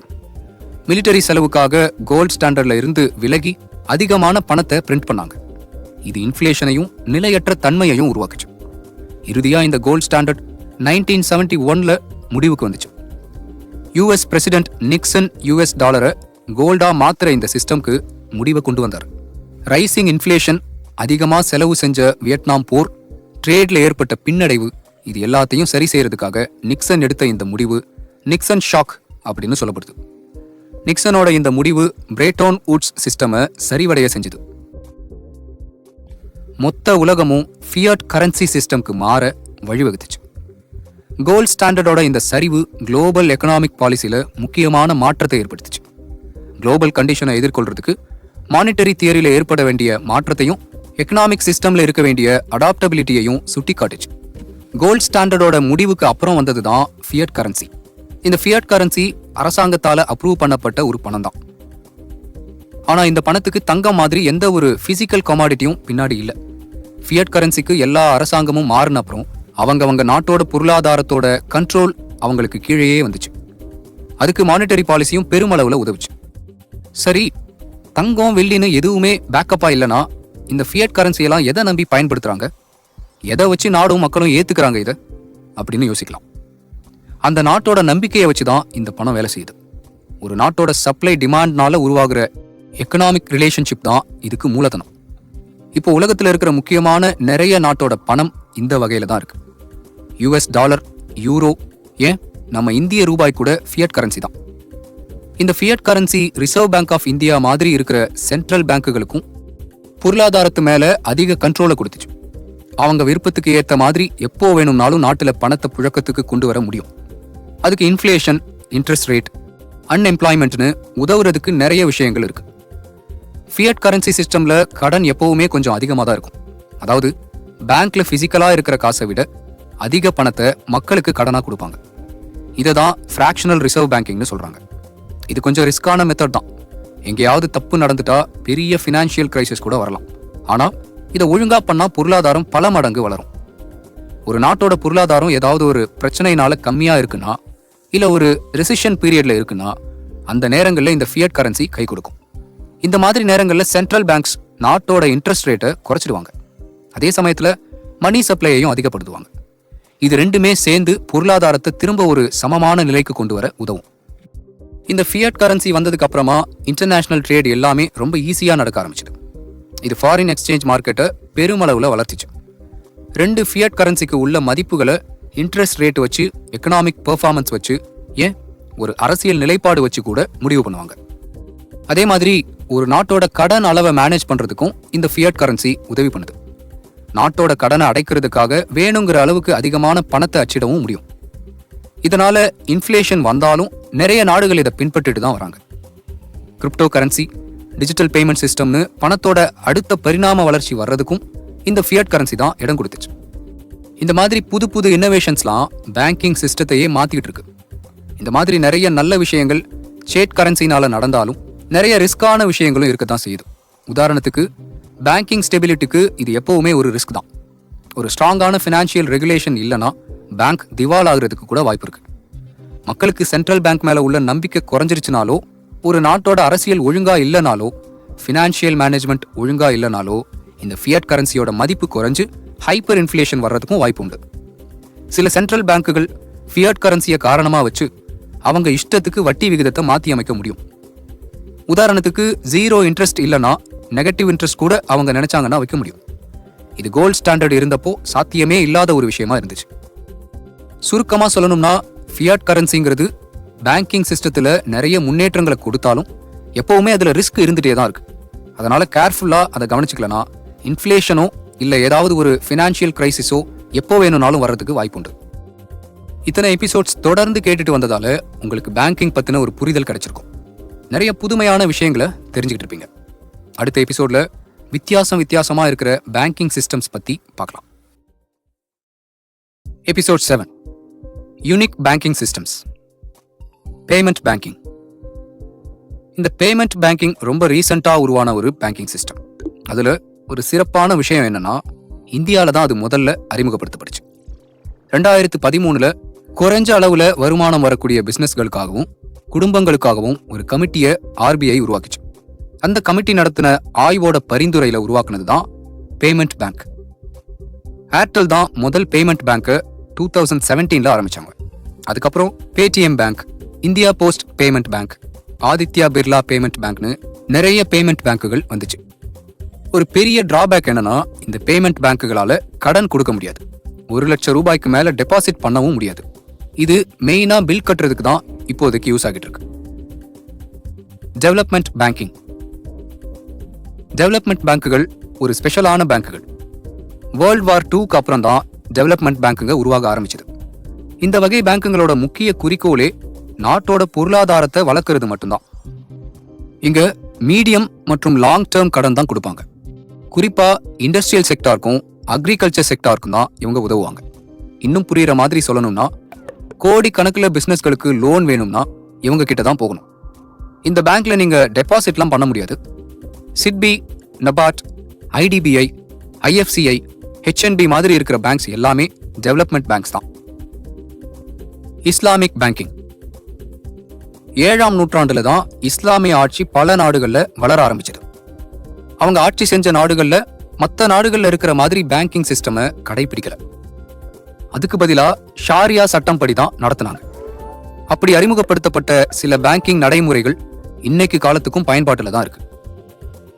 மிலிட்டரி செலவுக்காக கோல்ட் ஸ்டாண்டர்ட்ல இருந்து விலகி அதிகமான பணத்தை பிரிண்ட் பண்ணாங்க. இது இன்ஃப்ளேஷனையும் நிலையற்ற தன்மையையும் உருவாக்குச்சு. இறுதியா இந்த கோல்ட் ஸ்டாண்டர்ட் 1971ல முடிவுக்கு வந்துச்சு. யுஎஸ் பிரசிடென்ட் நிக்சன் யுஎஸ் டாலரை கோல்டா மாத்திர இந்த சிஸ்டம்க்கு முடிவை கொண்டு வந்தார். ரைசிங் இன்ஃப்ளேஷன், அதிகமாக செலவு செஞ்ச வியட்நாம் போர், ட்ரேட்ல ஏற்பட்ட பின்னடைவு, இது எல்லாத்தையும் சரி செய்யறதுக்காக நிக்சன் எடுத்த இந்த முடிவு நிக்சன் ஷாக் அப்படின்னு சொல்லப்படுது. நிக்சனோட இந்த முடிவு பிரெட்டன் வூட்ஸ் சிஸ்டமை சரிவடைய செஞ்சது. மொத்த உலகமும் ஃபியட் கரன்சி சிஸ்டம்க்கு மாற வழிவகுத்துச்சு. கோல்ட் ஸ்டாண்டர்டோட இந்த சரிவு குளோபல் எக்கனாமிக் பாலிசியில முக்கியமான மாற்றத்தை ஏற்படுத்துச்சு. குளோபல் கண்டிஷனை எதிர்கொள்றதுக்கு மானிட்டரி தியரியில ஏற்பட வேண்டிய மாற்றத்தையும் எக்கனாமிக் சிஸ்டம்ல இருக்க வேண்டிய அடாப்டபிலிட்டியையும் சுட்டி காட்டுச்சு. கோல்ட் ஸ்டாண்டர்டோட முடிவுக்கு அப்புறம் வந்தது தான் ஃபியட் கரன்சி. இந்த ஃபியட் கரன்சி அரசாங்கத்தால அப்ரூவ் பண்ணப்பட்ட ஒரு பணம் தான். ஆனா இந்த பணத்துக்கு தங்கம் மாதிரி எந்த ஒரு பிசிக்கல் கமாடிட்டியும் பின்னாடி இல்லை. ஃபியட் கரன்சிக்கு எல்லா அரசாங்கமும் மாறின அப்புறம் அவங்க நாட்டோட பொருளாதாரத்தோட கண்ட்ரோல் அவங்களுக்கு கீழேயே வந்துச்சு. அதுக்கு மானிட்டரி பாலிசியும் பெருமளவுல உதவுச்சு. சரி, தங்கம் வெள்ளின்னு எதுவுமே பேக்கப்பா இல்லைனா இந்த ஃபியட் கரன்சியெல்லாம் எதை நம்பி பயன்படுத்துறாங்க, எதை வச்சு நாடும் மக்களும் ஏத்துக்கிறாங்க இதை அப்படின்னு யோசிக்கலாம். அந்த நாட்டோட நம்பிக்கையை வச்சுதான் இந்த பணம் வேலை செய்யுது. ஒரு நாட்டோட சப்ளை டிமாண்ட்னால உருவாகிற எக்கனாமிக் ரிலேஷன்ஷிப் தான் இதுக்கு மூலதனம். இப்போ உலகத்தில் இருக்கிற முக்கியமான நிறைய நாட்டோட பணம் இந்த வகையில தான் இருக்கு. யுஎஸ் டாலர், யூரோ, ஏன் நம்ம இந்திய ரூபாய் கூட ஃபியட் கரன்சி தான். இந்த fiat currency reserve bank of India மாதிரி இருக்கிற சென்ட்ரல் பேங்குகளுக்கும் பொருளாதாரத்து மேல அதிக கண்ட்ரோலை கொடுத்துச்சு. அவங்க விருப்பத்துக்கு ஏற்ற மாதிரி எப்போ வேணும்னாலும் நாட்டுல பணத்தை புழக்கத்துக்கு கொண்டு வர முடியும். அதுக்கு இன்ஃப்ளேஷன், இன்ட்ரெஸ்ட் ரேட், அன்எம்ப்ளாய்மெண்ட்னு உதவுறதுக்கு நிறைய விஷயங்கள் இருக்கு. ஃபியட் கரன்சி சிஸ்டம்ல கடன் எப்பவுமே கொஞ்சம் அதிகமாக தான் இருக்கும். அதாவது பேங்க்ல பிசிக்கலா இருக்கிற காசை விட அதிக பணத்தை மக்களுக்கு கடனா கொடுப்பாங்க. இதை தான் ஃப்ராக்ஷனல் ரிசர்வ் பேங்கிங்னு சொல்றாங்க. இது கொஞ்சம் ரிஸ்கான மெத்தட் தான். எங்கேயாவது தப்பு நடந்துட்டா பெரிய ஃபினான்ஷியல் கிரைசிஸ் கூட வரலாம். ஆனா இதை ஒழுங்கா பண்ணா பொருளாதாரம் பல மடங்கு வளரும். ஒரு நாட்டோட பொருளாதாரம் ஏதாவது ஒரு பிரச்சனைனால கம்மியா இருக்குன்னா, இல்ல ஒரு ரெசிஷன் பீரியட்ல இருக்குன்னா, அந்த நேரங்களில் இந்த ஃபியட் கரன்சி கை கொடுக்கும். இந்த மாதிரி நேரங்களில் சென்ட்ரல் பேங்க்ஸ் நாட்டோட இன்ட்ரெஸ்ட் ரேட்டை குறைச்சிடுவாங்க. அதே சமயத்துல மணி சப்ளையையும் அதிகப்படுத்துவாங்க. இது ரெண்டுமே சேர்ந்து பொருளாதாரத்தை திரும்ப ஒரு சமமான நிலைக்கு கொண்டு வர உதவும். இந்த ஃபியட் கரன்சி வந்ததுக்கு அப்புறமா இன்டர்நேஷனல் ட்ரேட் எல்லாமே ரொம்ப ஈஸியா நடக்க ஆரம்பிச்சிது. இது ஃபாரின் எக்ஸ்சேஞ்ச் மார்க்கெட்டை பெருமளவுல வளர்த்திச்சு. ரெண்டு ஃபியட் கரன்சிக்கு உள்ள மதிப்புகளை இன்ட்ரெஸ்ட் ரேட் வச்சு, எக்கனாமிக் பெர்ஃபார்மன்ஸ் வச்சு, ஏன் ஒரு அரசியல் நிலைப்பாடு வச்சு கூட முடிவு பண்ணுவாங்க. அதே மாதிரி ஒரு நாட்டோட கடன் அளவை மேனேஜ் பண்றதுக்கும் இந்த ஃபியட் கரன்சி உதவி பண்ணுது. நாட்டோட கடனை அடைக்கிறதுக்காக வேணுங்கிற அளவுக்கு அதிகமான பணத்தை அச்சிடவும் முடியும். இதனால இன்ஃப்ளேஷன் வந்தாலும் நிறைய நாடுகள் இதை பின்பற்றிட்டு தான் வராங்க. கிரிப்டோ கரன்சி, டிஜிட்டல் பேமெண்ட் சிஸ்டம்னு பணத்தோட அடுத்த பரிணாம வளர்ச்சி வர்றதுக்கும் இந்த ஃபியட் கரன்சி தான் இடம் கொடுத்துச்சு. இந்த மாதிரி புது புது இன்னோவேஷன்ஸ்லாம் பேங்கிங் சிஸ்டத்தையே மாத்திட்டு இருக்கு. இந்த மாதிரி நிறைய நல்ல விஷயங்கள் சேட் கரன்சினால நடந்தாலும் நிறைய ரிஸ்கான விஷயங்களும் இருக்க தான் செய்யுது. உதாரணத்துக்கு பேங்கிங் ஸ்டெபிலிட்டிக்கு இது எப்பவுமே ஒரு ரிஸ்க் தான். ஒரு ஸ்ட்ராங்கான ஃபினான்ஷியல் ரெகுலேஷன் இல்லைன்னா பேங்க் திவால் ஆகுறதுக்கு கூட வாய்ப்பு இருக்கு. மக்களுக்கு சென்ட்ரல் பேங்க் மேல உள்ள நம்பிக்கை குறைஞ்சிருச்சுனாலோ, ஒரு நாட்டோட அரசியல் ஒழுங்கா இல்லைனாலோ, ஃபினான்ஷியல் மேனேஜ்மெண்ட் ஒழுங்கா இல்லைனாலோ, இந்த ஃபியட் கரன்சியோட மதிப்பு குறைஞ்சு ஹைப்பர் இன்ஃப்ளேஷன் வர்றதுக்கும் வாய்ப்பு உண்டு. சில சென்ட்ரல் பேங்குகள் ஃபியட் கரன்சியை காரணமாக வச்சு அவங்க இஷ்டத்துக்கு வட்டி விகிதத்தை மாற்றி அமைக்க முடியும். உதாரணத்துக்கு 0 இன்ட்ரெஸ்ட் இல்லைன்னா நெகட்டிவ் இன்ட்ரெஸ்ட் கூட அவங்க நினைச்சாங்கன்னா வைக்க முடியும். இது கோல்ட் ஸ்டாண்டர்ட் இருந்தப்போ சாத்தியமே இல்லாத ஒரு விஷயமா இருந்துச்சு. சுருக்கமாக சொல்லணும்னா ஃபியட் கரன்சிங்கிறது பேங்கிங் சிஸ்டத்தில் நிறைய முன்னேற்றங்களை கொடுத்தாலும் எப்பவுமே அதில் ரிஸ்க் இருந்துகிட்டே தான் இருக்கு. அதனால கேர்ஃபுல்லாக அதை கவனிச்சுக்கலனா இன்ஃப்ளேஷனோ இல்லை ஏதாவது ஒரு ஃபினான்ஷியல் கிரைசிஸோ எப்போ வேணும்னாலும் வர்றதுக்கு வாய்ப்புண்டு. இத்தனை எபிசோட்ஸ் தொடர்ந்து கேட்டுட்டு வந்ததால உங்களுக்கு பேங்கிங் பற்றின ஒரு புரிதல் கிடைச்சிருக்கும். நிறைய புதுமையான விஷயங்களை தெரிஞ்சுக்கிட்டு இருப்பீங்க. அடுத்த எபிசோட்ல வித்தியாசமா இருக்கிற பேங்கிங் சிஸ்டம்ஸ் பற்றி பார்க்கலாம். Episode 7 unique banking systems. Payment banking. இந்த பேமெண்ட் பேங்கிங் ரொம்ப ரீசெண்டாக உருவான ஒரு பேங்கிங் சிஸ்டம். அதில் ஒரு சிறப்பான விஷயம் என்னன்னா இந்தியாவில் தான் அது முதல்ல அறிமுகப்படுத்தப்பட்டுச்சு. 2013 குறைஞ்ச அளவில் வருமானம் வரக்கூடிய பிஸ்னஸ்களுக்காகவும் குடும்பங்களுக்காகவும் ஒரு கமிட்டியை RBI உருவாக்கிச்சு. அந்த கமிட்டி நடத்தின ஆய்வோட பரிந்துரையில் உருவாக்குனது தான் பேமெண்ட் பேங்க். ஏர்டெல் தான் முதல் பேமெண்ட் பேங்கை 2017 ஆரம்பிச்சாங்க. அதுக்கப்புறம் Paytm bank, India post payment bank, Aditya Birla payment பேங்க்னு நிறைய பேமெண்ட் பேங்குகள் வந்துச்சு. ஒரு பெரிய டிராபேக் என்னன்னா இந்த பேமெண்ட் பேங்குகளால கடன் கொடுக்க முடியாது. 1 லட்சம் ரூபாய்க்கு மேல டெபாசிட் பண்ணவும் முடியாது. இது மெயினா பில் கட்டுறதுக்கு தான் இப்போதைக்கு யூஸ் ஆகிட்டு இருக்கு. Development banking. டெவலப்மெண்ட் பேங்குகள் ஒரு ஸ்பெஷலான பேங்குகள். வேர்ல்ட் வார் 2க்கு அப்புறம் தான் டெவலப்மெண்ட் பேங்குங்க உருவாக ஆரம்பிச்சது. இந்த வகை பேங்குங்களோட முக்கிய குறிக்கோளே நாட்டோட பொருளாதாரத்தை வளர்க்கறது மட்டும்தான். இங்க மீடியம் மற்றும் லாங் டேர்ம் கடன் தான் கொடுப்பாங்க. குறிப்பா இண்டஸ்ட்ரியல் செக்டாருக்கும் அக்ரிகல்ச்சர் செக்டாருக்கும் தான் இவங்க உதவுவாங்க. இன்னும் புரியுற மாதிரி சொல்லணும்னா கோடி கணக்கில் பிசினஸ்களுக்கு லோன் வேணும்னா இவங்க கிட்ட தான் போகணும். இந்த பேங்க்ல நீங்க டெபாசிட்லாம் பண்ண முடியாது. SIDBI, NABARD, IDBI, IFCI, HNB மாதிரி இருக்கிற பேங்க்ஸ் எல்லாமே டெவலப்மெண்ட் பேங்க்ஸ் தான். Islamic banking. 7ஆம் நூற்றாண்டுல தான் இஸ்லாமிய ஆட்சி பல நாடுகள்ல வளர ஆரம்பிச்சது. அவங்க ஆட்சி செஞ்ச நாடுகள்ல மற்ற நாடுகள்ல இருக்கிற மாதிரி பேங்கிங் சிஸ்டமை கடைபிடிக்கல. அதுக்கு பதிலா ஷாரியா சட்டம் படி தான் நடத்தினாங்க. அப்படி அறிமுகப்படுத்தப்பட்ட சில பேங்கிங் நடைமுறைகள் இன்னைக்கு காலத்துக்கும் பயன்பாட்டில் தான் இருக்கு.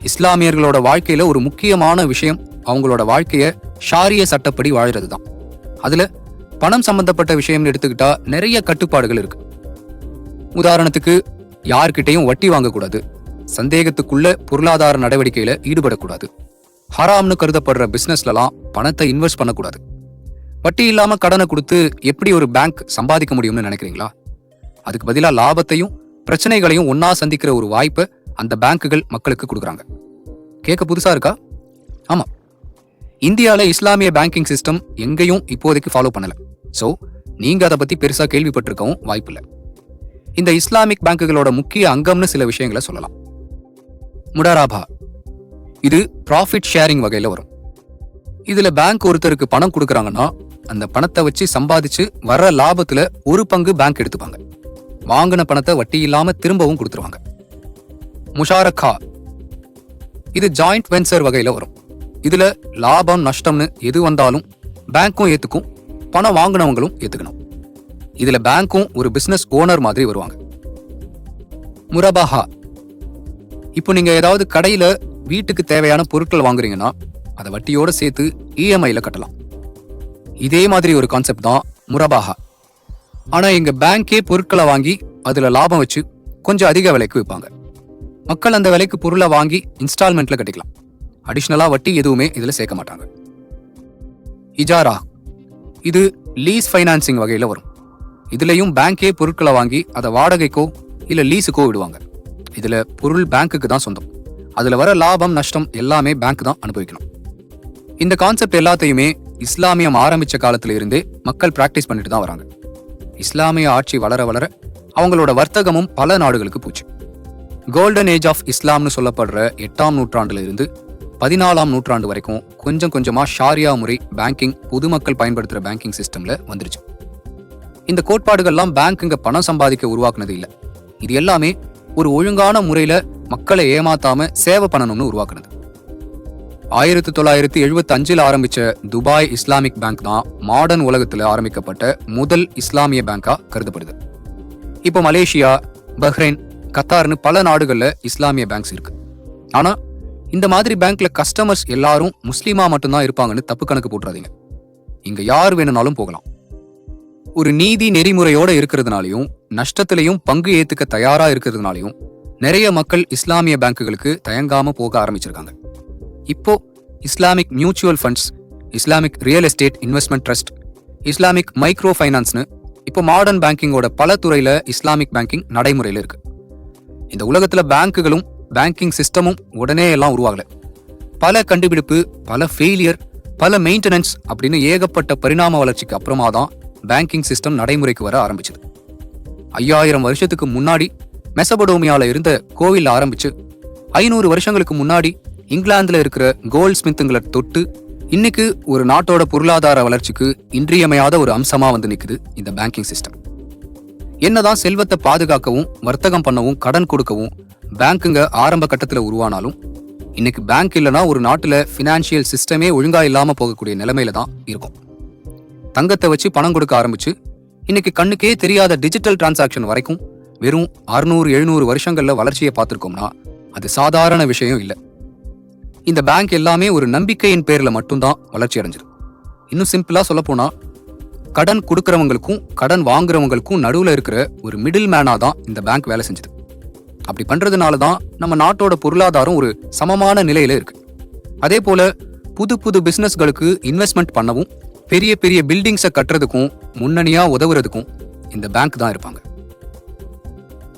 இஸ்லாமியர்களோட வாழ்க்கையில ஒரு முக்கியமான விஷயம் அவங்களோட வாழ்க்கைய ஷாரிய சட்டப்படி வாழறது தான். அதுல பணம் சம்பந்தப்பட்ட விஷயம்னு எடுத்துக்கிட்டா நிறைய கட்டுப்பாடுகள் இருக்கு. உதாரணத்துக்கு யார்கிட்டையும் வட்டி வாங்கக்கூடாது, சந்தேகத்துக்குள்ள பொருளாதார நடவடிக்கையில ஈடுபடக்கூடாது, ஹராம்னு கருதப்படுற பிசினஸ்லாம் பணத்தை இன்வெஸ்ட் பண்ணக்கூடாது. வட்டி இல்லாம கடனை கொடுத்து எப்படி ஒரு பேங்க் சம்பாதிக்க முடியும்னு நினைக்கிறீங்களா? அதுக்கு பதிலாக லாபத்தையும் பிரச்சனைகளையும் ஒன்னா சந்திக்கிற ஒரு வாய்ப்பை அந்த பேங்குகள் மக்களுக்கு கொடுக்குறாங்க. கேட்க புதுசா இருக்கா? ஆமா, இந்தியாவில் இஸ்லாமிய பேங்கிங் சிஸ்டம் எங்கேயும் இப்போதைக்கு ஃபாலோ பண்ணல. ஸோ நீங்க அதை பத்தி பெருசா கேள்விப்பட்டிருக்கவும் வாய்ப்பில்லை. இந்த இஸ்லாமிக் பேங்குகளோட முக்கிய அங்கம்னு சில விஷயங்களை சொல்லலாம். முடாராபா. இது ப்ராஃபிட் ஷேரிங் வகையில வரும். இதுல பேங்க் ஒருத்தருக்கு பணம் கொடுக்குறாங்கன்னா அந்த பணத்தை வச்சு சம்பாதிச்சு வர்ற லாபத்துல ஒரு பங்கு பேங்க் எடுத்துப்பாங்க. வாங்கின பணத்தை வட்டி இல்லாம திரும்பவும் கொடுத்துருவாங்க. முஷாரக்கா. இது ஜாயிண்ட் வென்ச்சர் வகையில வரும். இதுல லாபம் நஷ்டம்னு எது வந்தாலும் பேங்க்கும் ஏத்துக்கும், பணம் வாங்கினவங்களும் ஏத்துக்கணும். இதுல பேங்க்கும் ஒரு பிசினஸ் ஓனர் மாதிரி வருவாங்க. முரபாஹா. இப்போ நீங்க ஏதாவது கடையில வீட்டுக்கு தேவையான பொருட்கள் வாங்குறீங்கன்னா அதை வட்டியோட சேர்த்து EMIல கட்டலாம். இதே மாதிரி ஒரு கான்செப்ட் தான் முரபாஹா. ஆனா எங்க பேங்கே பொருட்களை வாங்கி அதுல லாபம் வச்சு கொஞ்சம் அதிக விலைக்கு விற்பாங்க. மக்கள் அந்த விலைக்கு பொருளை வாங்கி இன்ஸ்டால்மெண்ட்ல கட்டிக்கலாம். அடிஷ்னலா வட்டி எதுவுமே இதுல சேர்க்க மாட்டாங்க. இஜாரா. இது லீஸ் ஃபைனான்சிங் வகையில வரும். இதுலயும் பேங்கே பொருட்களை வாங்கி அதை வாடகைக்கோ இல்ல லீஸுக்கோ விடுவாங்க. இதுல பொருள் பேங்குக்கு தான் சொந்தம். அதுல வர லாபம் நஷ்டம் எல்லாமே பேங்க் தான் அனுபவிக்கணும். இந்த கான்செப்ட் எல்லாத்தையுமே இஸ்லாமியம் ஆரம்பிச்ச காலத்துல இருந்தே மக்கள் பிராக்டிஸ் பண்ணிட்டு தான் வராங்க. இஸ்லாமிய ஆட்சி வளர வளர அவங்களோட வர்த்தகமும் பல நாடுகளுக்கு போச்சு. கோல்டன் ஏஜ் ஆஃப் இஸ்லாம்னு சொல்லப்படுற 8ஆம் நூற்றாண்டுல இருந்து 14ஆம் நூற்றாண்டு வரைக்கும் கொஞ்சம் கொஞ்சமா ஷாரியா முறை பேங்கிங் பொதுமக்கள் பயன்படுத்துற பேங்கிங் சிஸ்டம்ல வந்துருச்சு. இந்த கோட்பாடுகள்லாம் பேங்க்குங்க பணம் சம்பாதிக்க உருவாக்குனது இல்லை. இது எல்லாமே ஒரு ஒழுங்கான முறையில மக்களை ஏமாத்தாம சேவை பண்ணணும்னு உருவாக்குனது. 1975 ஆரம்பிச்ச துபாய் இஸ்லாமிக் பேங்க் தான் மாடர்ன் உலகத்துல ஆரம்பிக்கப்பட்ட முதல் இஸ்லாமிய பேங்கா கருதப்படுது. இப்போ மலேசியா, பஹ்ரைன், கத்தார்னு பல நாடுகள்ல இஸ்லாமிய பேங்க்ஸ் இருக்கு. ஆனா இந்த மாதிரி பேங்க்ல கஸ்டமர்ஸ் எல்லாரும் முஸ்லீமா மட்டும்தான் இருப்பாங்கன்னு தப்பு கணக்கு போட்டுறாதீங்க. இங்க யார் வேணும்னாலும் போகலாம். ஒரு நீதி நெறிமுறையோட இருக்கிறதுனாலையும் நஷ்டத்திலையும் பங்கு ஏத்துக்க தயாரா இருக்கிறதுனாலையும் நிறைய மக்கள் இஸ்லாமிய பேங்குகளுக்கு தயங்காம போக ஆரம்பிச்சிருக்காங்க. இப்போ Islamic mutual funds, Islamic real estate investment trust, Islamic micro ஃபைனான்ஸ்னு இப்போ மாடர்ன் பேங்கிங்கோட பல துறையில இஸ்லாமிக் பேங்கிங் நடைமுறையில் இருக்கு. இந்த உலகத்துல பேங்குகளும் பேங்கிங் சிஸ்டமும் உடனே எல்லாம் உருவாகல. பல கண்டுபிடிப்பு, பல ஃபெயிலியர், பல மெயின்டெனன்ஸ் அப்படின்னு ஏகப்பட்ட பரிணாம வளர்ச்சிக்கு அப்புறமா தான் பேங்கிங் சிஸ்டம் நடைமுறைக்கு வர ஆரம்பிச்சது. 5000 வருஷத்துக்கு முன்னாடி மெசபடோமியால இருந்த கோவில் ஆரம்பிச்சு 500 வருஷங்களுக்கு முன்னாடி இங்கிலாந்துல இருக்கிற கோல்ட் ஸ்மித்துங்களை தொட்டு இன்னைக்கு ஒரு நாட்டோட பொருளாதார வளர்ச்சிக்கு இன்றியமையாத ஒரு அம்சமா வந்து நிக்குது இந்த பேங்கிங் சிஸ்டம். என்னதான் செல்வத்தை பாதுகாக்கவும் வர்த்தகம் பண்ணவும் கடன் கொடுக்கவும் பேங்குங்க ஆரம்ப கட்டத்துல உருவானாலும் இன்னைக்கு பேங்க் இல்லைன்னா ஒரு நாட்டுல பினான்சியல் சிஸ்டமே ஒழுங்கா இல்லாம போகக்கூடிய நிலைமையில தான் இருக்கும். தங்கத்தை வச்சு பணம் கொடுக்க ஆரம்பிச்சு இன்னைக்கு கண்ணுக்கே தெரியாத டிஜிட்டல் டிரான்சாக்ஷன் வரைக்கும் வெறும் 600-700 வருஷங்கள்ல வளர்ச்சியை பார்த்திருக்கோம்னா அது சாதாரண விஷயம் இல்லை. இந்த பேங்க் எல்லாமே ஒரு நம்பிக்கையின் பேர்ல மட்டும்தான் வளர்ச்சி அடைஞ்சது. இன்னும் சிம்பிளா சொல்ல போனா கடன் கொடுக்கறவங்களுக்கும் கடன் வாங்குறவங்களுக்கும் நடுவுல இருக்கிற ஒரு மிடில் மேனா தான் இந்த பேங்க் வேலை செஞ்சது. அப்படி பண்றதுனால தான் நம்ம நாட்டோட பொருளாதாரம் ஒரு சமமான நிலையில இருக்கு. அதே போல புது புது பிசினஸ்களுக்கு இன்வெஸ்ட்மெண்ட் பண்ணவும் பெரிய பெரிய பில்டிங்ஸை கட்டுறதுக்கும் முன்னணியா உதவுறதுக்கும் இந்த பேங்க் தான் இருப்பாங்க.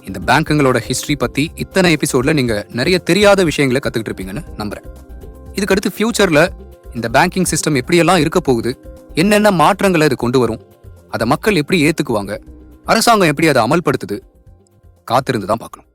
இந்த பேங்குங்களோட ஹிஸ்டரி பத்தி இத்தனை எபிசோட்ல நீங்க நிறைய தெரியாத விஷயங்களை கத்துக்கிட்டு இருப்பீங்கன்னு நம்புறேன். இதுக்கடுத்து ஃபியூச்சர்ல இந்த பேங்கிங் சிஸ்டம் எப்படியெல்லாம் இருக்க போகுது, என்னென்ன மாற்றங்களை அது கொண்டு வரும், அதை மக்கள் எப்படி ஏத்துக்குவாங்க, அரசாங்கம் எப்படி அதை அமல்படுத்துது, காத்திருந்து தான் பார்க்கணும்.